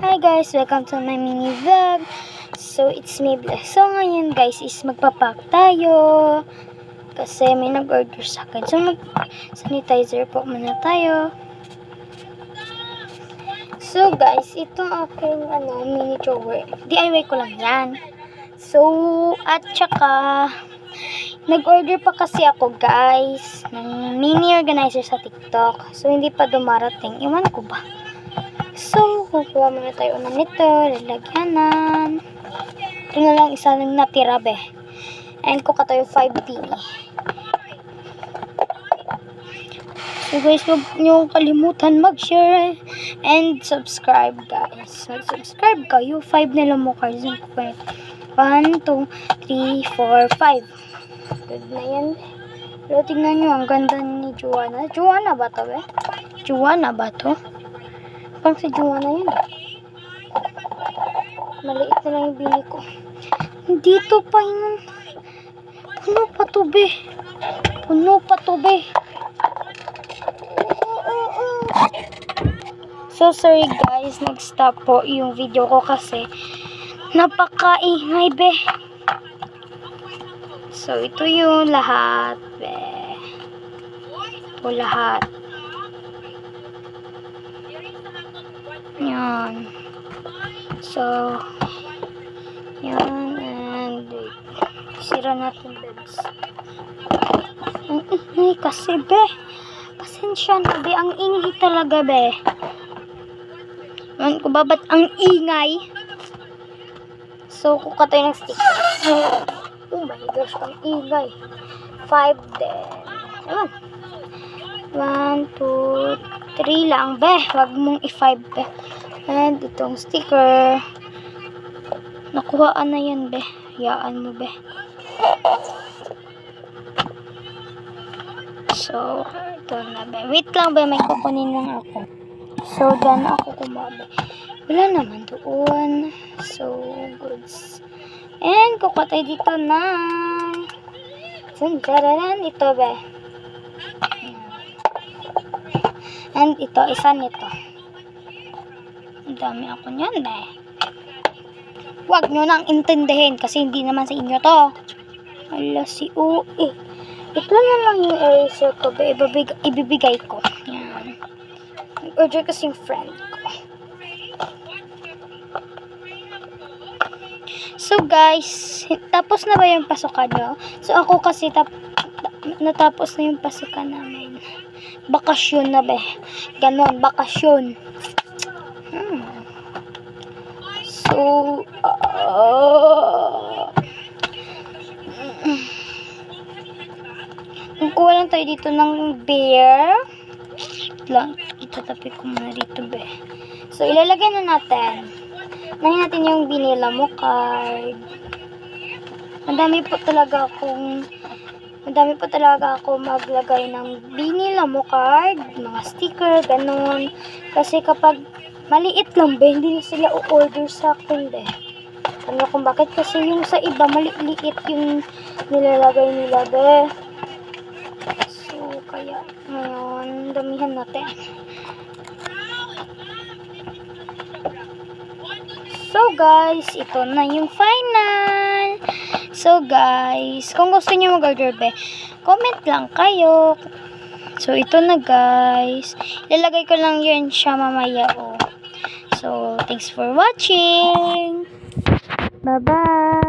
Hi guys, welcome to my mini vlog. So it's me Bless. So ngayon guys is magpapack tayo kasi may nag-order sa akin. So mag-sanitizer po muna tayo. So guys, itong aking mini drawer. DIY ko lang yan. So at saka nag-order pa kasi ako guys ng mini organizer sa TikTok. So hindi pa dumarating. Iwan ko ba? So, kukuha muna tayo nito, lalagyanan. Ito na lang isa ng natira, be. And kuka tayo 5 tini. So guys, huwag nyo kalimutan mag-share and subscribe guys. Mag-subscribe kayo. 5 na lang mo cards. 1, 2, 3, 4, 5. Good na yan. Pero tingnan nyo, ang ganda ni Joanna. Joanna ba to, be? Joanna ba to? Pang si Joanna yun. Maliit na lang yung bili ko. Dito pa yun. Puno pa to, be. Puno pa to, be. So, sorry guys. Nag-stop po yung video ko kasi napakaingay, be. So, ito yung lahat, be. Ito lahat. Yan. So, yan. And, sira natin, beds. Ang ingay kasi, be. Pasensya na, be. Ang ingay talaga, be. Ewan ko ba, ba't ang ingay? So, kuka tayo ng sticker. Oh my gosh, ang ingay. 5 din. Ewan. 1, 2, 3 lang, be. Wag mong i-5, be. And itong sticker. Nakuhaan na yan, be. Hayaan mo, be. So, ito na, be. Wait lang, be. May kukunin lang ako. So, dyan ako kumabe. Wala naman doon. So, goods. And, kukatay dito na. Sanjararan. Ito, be. And ito, isa nito. Ang dami ako niyan, be. Huwag nyo nang intindihin kasi hindi naman sa inyo to. Ala, si Ue. Ito na lang yung eraser ko, be. Ibibigay ko. Yan. Nag-order kasi yung friend ko. So, guys, tapos na ba yung pasukan nyo? So, ako kasi natapos na yung pasukan namin. Bakasyon na, be. Ganon, bakasyon. So, kukuha lang tayo dito ng beer. Lang, itatapi ko muna dito, be. So, ilalagay na natin. Nahin natin yung binila mo card. Madami po talaga ako maglagay ng binila mo card, mga sticker, ganun. Kasi kapag maliit lang, be, hindi na sila o-order sa akin, be. Ano kung bakit? Kasi yung sa iba, maliit yung nilalagay nila, be. So, kaya, ngayon, damihan natin. So, guys, ito na yung final. So, guys, kung gusto niyo mag-order, be, comment lang kayo. So, ito na, guys. Ilalagay ko lang yun siya mamaya, oh. So, thanks for watching. Bye-bye.